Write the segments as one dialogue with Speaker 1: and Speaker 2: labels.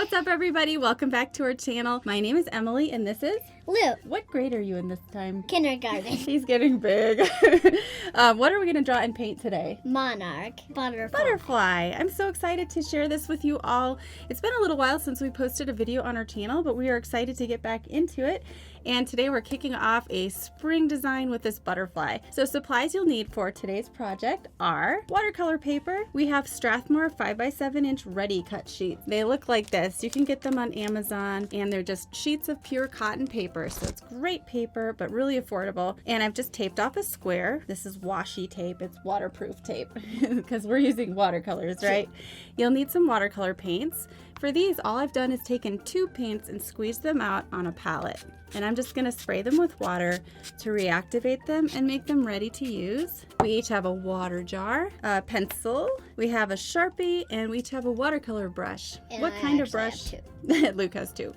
Speaker 1: What's up, everybody? Welcome back to our channel. My name is Emily, and this is
Speaker 2: Luke.
Speaker 1: What grade are you in this time?
Speaker 2: Kindergarten.
Speaker 1: He's getting big. What are we going to draw and paint today?
Speaker 2: Monarch. Butterfly.
Speaker 1: Butterfly. I'm so excited to share this with you all. It's been a little while since we posted a video on our channel, but we are excited to get back into it. And today we're kicking off a spring design with this butterfly. So supplies you'll need for today's project are watercolor paper. We have Strathmore 5x7-inch ready cut sheets. They look like this. You can get them on Amazon, and they're just sheets of pure cotton paper. So it's great paper, but really affordable. And I've just taped off a square. This is washi tape. It's waterproof tape because we're using watercolors, right? You'll need some watercolor paints. For these, all I've done is taken 2 paints and squeezed them out on a palette. And I'm just going to spray them with water to reactivate them and make them ready to use. We each have a water jar, a pencil, we have a Sharpie, and we each have a watercolor brush.
Speaker 2: And
Speaker 1: what kind of brush? Luke has 2.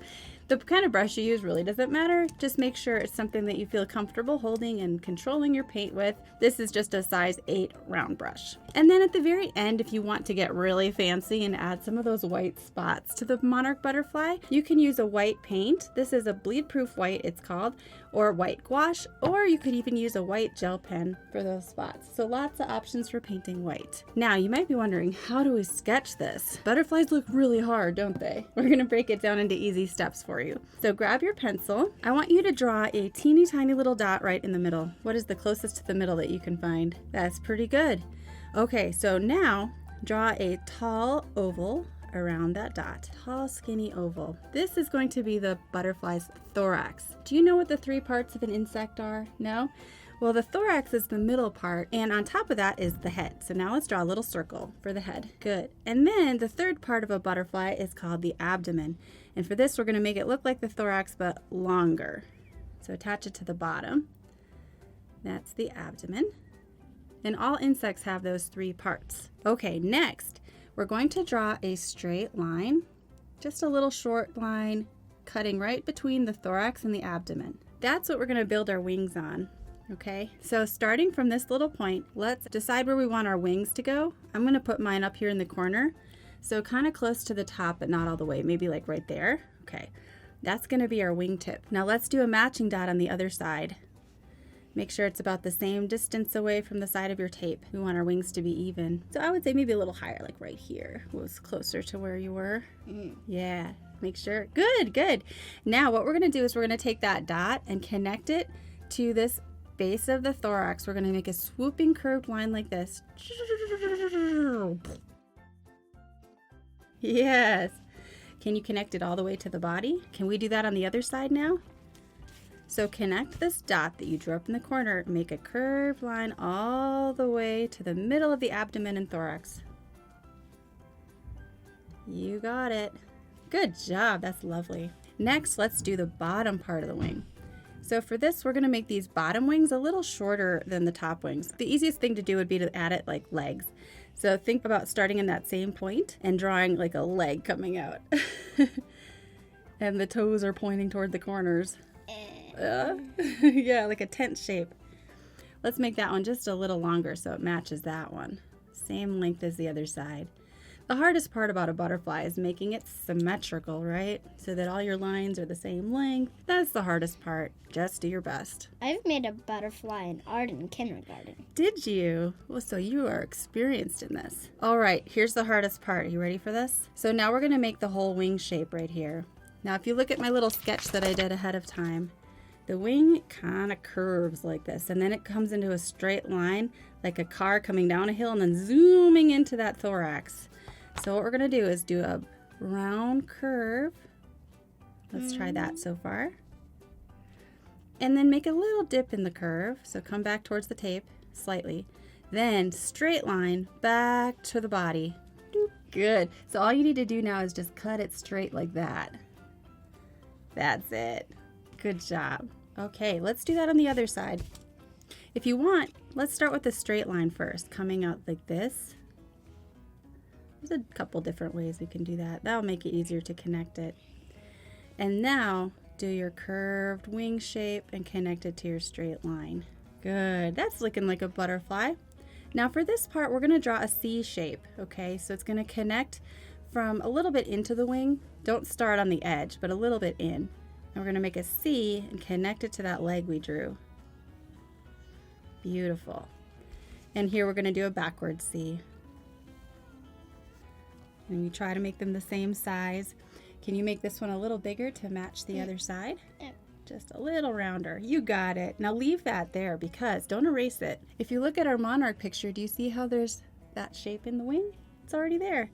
Speaker 1: The kind of brush you use really doesn't matter. Just make sure it's something that you feel comfortable holding and controlling your paint with. This is just a size 8 round brush. And then at the very end, if you want to get really fancy and add some of those white spots to the Monarch butterfly, you can use a white paint. This is a bleed-proof white, it's called, or white gouache, or you could even use a white gel pen for those spots. So lots of options for painting white. Now, you might be wondering, how do we sketch this? Butterflies look really hard, don't they? We're gonna break it down into easy steps for you. So grab your pencil. I want you to draw a teeny tiny little dot right in the middle. What is the closest to the middle that you can find? That's pretty good. Okay, so now draw a tall oval around that dot. Tall, skinny oval. This is going to be the butterfly's thorax. Do you know what the 3 parts of an insect are? No? Well, the thorax is the middle part, and on top of that is the head. So now let's draw a little circle for the head. Good. And then the 3rd part of a butterfly is called the abdomen. And for this, we're going to make it look like the thorax, but longer. So attach it to the bottom. That's the abdomen. And all insects have those 3 parts. Okay, next, we're going to draw a straight line, just a little short line, cutting right between the thorax and the abdomen. That's what we're going to build our wings on. Okay, so starting from this little point, let's decide where we want our wings to go. I'm going to put mine up here in the corner, so kind of close to the top, but not all the way, maybe like right there. Okay, that's going to be our wingtip. Now let's do a matching dot on the other side. Make sure it's about the same distance away from the side of your tape. We want our wings to be even. So I would say maybe a little higher, like right here was closer to where you were. Yeah, make sure. Good, good. Now what we're going to do is we're going to take that dot and connect it to this base of the thorax. We're going to make a swooping curved line like this. Yes. Can you connect it all the way to the body? Can we do that on the other side now? So connect this dot that you drew up in the corner, make a curved line all the way to the middle of the abdomen and thorax. You got it. Good job, that's lovely. Next, let's do the bottom part of the wing. So for this, we're gonna make these bottom wings a little shorter than the top wings. The easiest thing to do would be to add it like legs. So think about starting in that same point and drawing like a leg coming out. And the toes are pointing toward the corners. Yeah, like a tent shape. Let's make that one just a little longer so it matches that one. Same length as the other side. The hardest part about a butterfly is making it symmetrical, right? So that all your lines are the same length. That's the hardest part. Just do your best.
Speaker 2: I've made a butterfly in art in kindergarten.
Speaker 1: Did you? Well, so you are experienced in this. All right, here's the hardest part. You ready for this? So now we're going to make the whole wing shape right here. Now, if you look at my little sketch that I did ahead of time, the wing kind of curves like this, and then it comes into a straight line like a car coming down a hill and then zooming into that thorax. So what we're going to do is do a round curve. Let's try that so far. And then make a little dip in the curve. So come back towards the tape slightly. Then straight line back to the body. Good. So all you need to do now is just cut it straight like that. That's it. Good job. Okay, let's do that on the other side. If you want, let's start with a straight line first, coming out like this. There's a couple different ways we can do that. That'll make it easier to connect it. And now do your curved wing shape and connect it to your straight line. Good. That's looking like a butterfly. Now for this part, we're going to draw a C shape. Okay, so it's going to connect from a little bit into the wing Don't start on the edge, but a little bit in. And we're going to make a C and connect it to that leg we drew. Beautiful. And here we're going to do a backward C. And you try to make them the same size. Can you make this one a little bigger to match the other side?
Speaker 2: Yeah.
Speaker 1: Just a little rounder. You got it. Now leave that there because don't erase it. If you look at our Monarch picture, do you see how there's that shape in the wing? It's already there.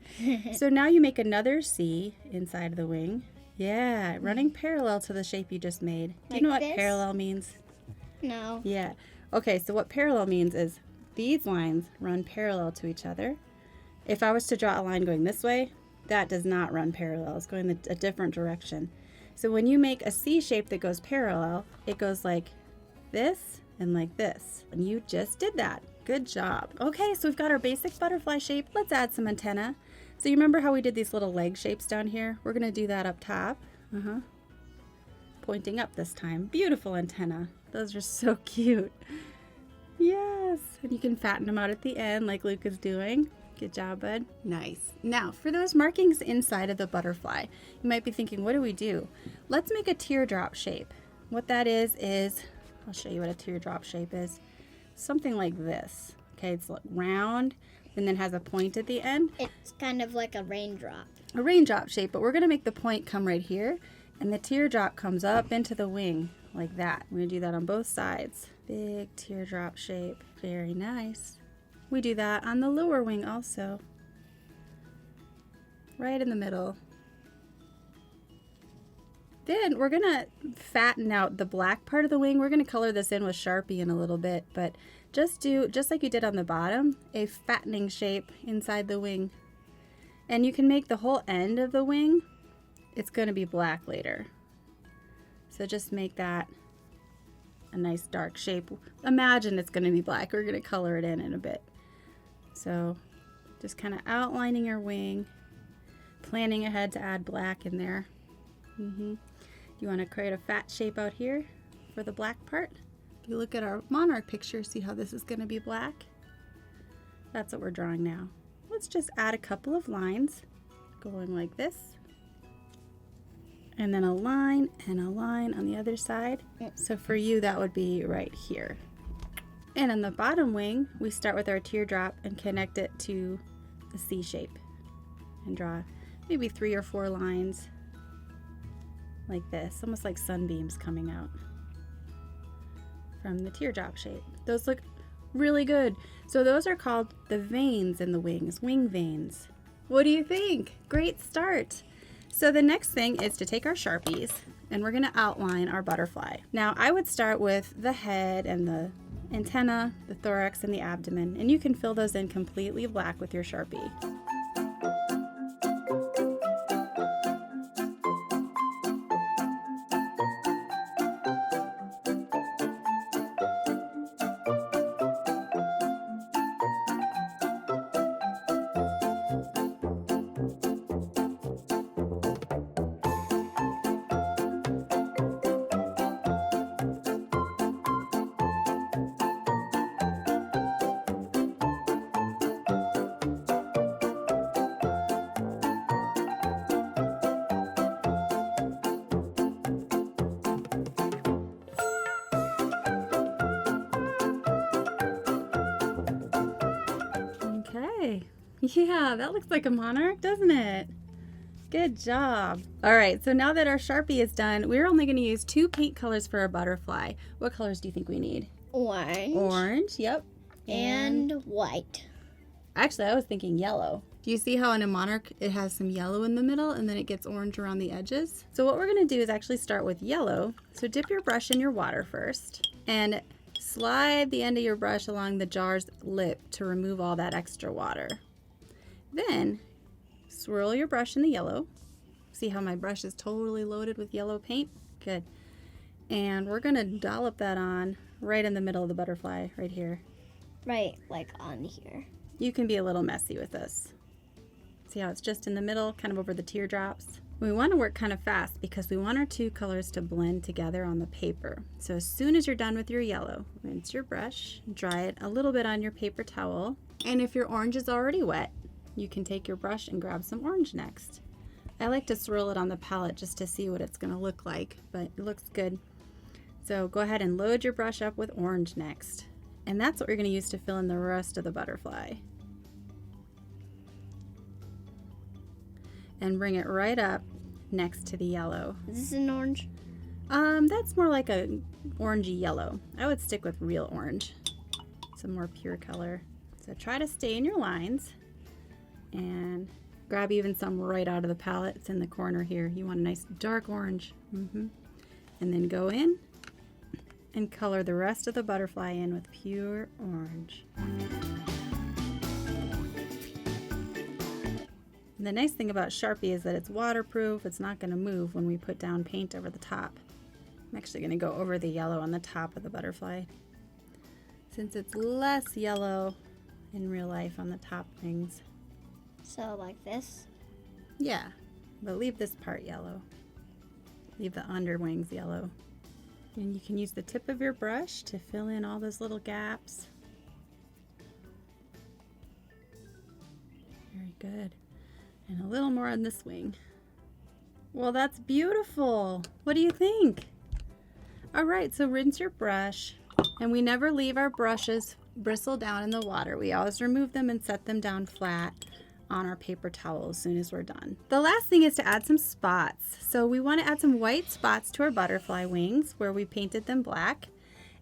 Speaker 1: So now you make another C inside of the wing. Yeah, running parallel to the shape you just made. Do you know what parallel means?
Speaker 2: No.
Speaker 1: Yeah. Okay, so what parallel means is these lines run parallel to each other. If I was to draw a line going this way, that does not run parallel. It's going a different direction. So when you make a C shape that goes parallel, it goes like this and like this. And you just did that. Good job. Okay, so we've got our basic butterfly shape. Let's add some antenna. So you remember how we did these little leg shapes down here? We're gonna do that up top. Pointing up this time. Beautiful antenna. Those are so cute. Yes, and you can fatten them out at the end like Luke is doing. Good job, bud. Nice. Now, for those markings inside of the butterfly, you might be thinking, what do we do? Let's make a teardrop shape. What that is, I'll show you what a teardrop shape is. Something like this. Okay, it's round and then has a point at the end.
Speaker 2: It's kind of like a raindrop.
Speaker 1: A raindrop shape, but we're going to make the point come right here, and the teardrop comes up into the wing like that. We're going to do that on both sides. Big teardrop shape. Very nice. We do that on the lower wing also. Right in the middle. Then we're gonna fatten out the black part of the wing. We're gonna color this in with Sharpie in a little bit, but just like you did on the bottom, a fattening shape inside the wing. And you can make the whole end of the wing, it's gonna be black later. So just make that a nice dark shape. Imagine it's gonna be black. We're gonna color it in a bit. So just kind of outlining your wing, planning ahead to add black in there. You want to create a fat shape out here for the black part. If you look at our Monarch picture, see how this is going to be black? That's what we're drawing now. Let's just add a couple of lines going like this. And then a line and a line on the other side. So for you, that would be right here. And on the bottom wing, we start with our teardrop and connect it to the C shape. And draw maybe 3 or 4 lines like this, almost like sunbeams coming out from the teardrop shape. Those look really good. So those are called the veins in the wings, wing veins. What do you think? Great start. So the next thing is to take our Sharpies and we're gonna outline our butterfly. Now I would start with the head and the antenna, the thorax, and the abdomen, and you can fill those in completely black with your Sharpie. Yeah, that looks like a monarch, doesn't it? Good job. All right, so now that our Sharpie is done, we're only going to use 2 paint colors for our butterfly. What colors do you think we need?
Speaker 2: Orange.
Speaker 1: Orange, yep.
Speaker 2: And white.
Speaker 1: Actually, I was thinking yellow. Do you see how in a monarch it has some yellow in the middle and then it gets orange around the edges? So what we're going to do is actually start with yellow. So dip your brush in your water first and slide the end of your brush along the jar's lip to remove all that extra water. Then swirl your brush in the yellow. See how my brush is totally loaded with yellow paint? Good. And we're going to dollop that on right in the middle of the butterfly, right here.
Speaker 2: Right, like on here.
Speaker 1: You can be a little messy with this. See how it's just in the middle, kind of over the teardrops? We want to work kind of fast because we want our 2 colors to blend together on the paper. So as soon as you're done with your yellow, rinse your brush, dry it a little bit on your paper towel. And if your orange is already wet, you can take your brush and grab some orange next. I like to swirl it on the palette just to see what it's going to look like, but it looks good. So go ahead and load your brush up with orange next. And that's what we're going to use to fill in the rest of the butterfly. And bring it right up next to the yellow.
Speaker 2: Is this an orange?
Speaker 1: That's more like a orangey yellow. I would stick with real orange. It's a more pure color. So try to stay in your lines and grab even some right out of the palette. It's in the corner here. You want a nice dark orange. And then go in and color the rest of the butterfly in with pure orange. And the nice thing about Sharpie is that it's waterproof. It's not going to move when we put down paint over the top. I'm actually going to go over the yellow on the top of the butterfly, since it's less yellow in real life on the top wings.
Speaker 2: So like this?
Speaker 1: Yeah, but leave this part yellow. Leave the under wings yellow. And you can use the tip of your brush to fill in all those little gaps. Very good. And a little more on this wing. Well, that's beautiful. What do you think? All right, so rinse your brush. And we never leave our brushes bristle down in the water. We always remove them and set them down flat on our paper towel as soon as we're done. The last thing is to add some spots. So we want to add some white spots to our butterfly wings where we painted them black.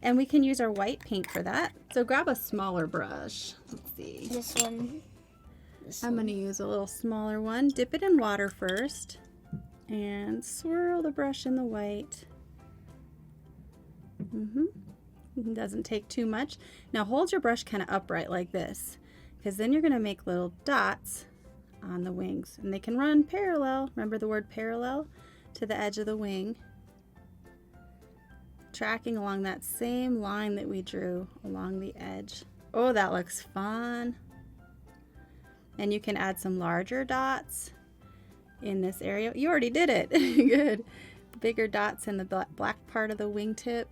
Speaker 1: And we can use our white paint for that. So grab a smaller brush. Let's see.
Speaker 2: This one.
Speaker 1: I'm going to use a little smaller one. Dip it in water first and swirl the brush in the white. It doesn't take too much. Now hold your brush kind of upright like this, because then you're going to make little dots on the wings, and they can run parallel. Remember the word parallel to the edge of the wing, tracking along that same line that we drew along the edge. Oh, that looks fun. And you can add some larger dots in this area. You already did it. Good. Bigger dots in the black part of the wingtip.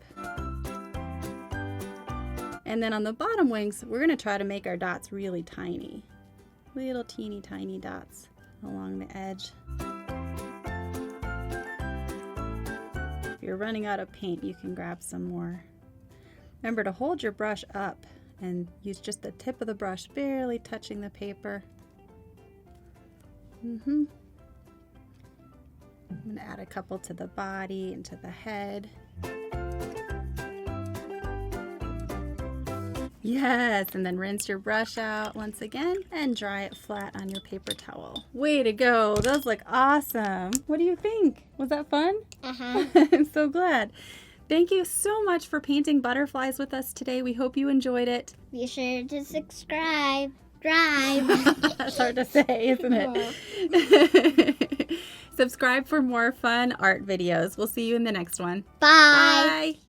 Speaker 1: And then on the bottom wings, we're going to try to make our dots really tiny. Little teeny tiny dots along the edge. If you're running out of paint, you can grab some more. Remember to hold your brush up and use just the tip of the brush barely touching the paper. I'm going to add a couple to the body and to the head. Yes, and then rinse your brush out once again and dry it flat on your paper towel. Way to go. Those look awesome. What do you think? Was that fun? I'm so glad. Thank you so much for painting butterflies with us today. We hope you enjoyed it.
Speaker 2: Be sure to subscribe. Drive.
Speaker 1: That's hard to say, isn't it? Subscribe for more fun art videos. We'll see you in the next one.
Speaker 2: Bye.
Speaker 1: Bye.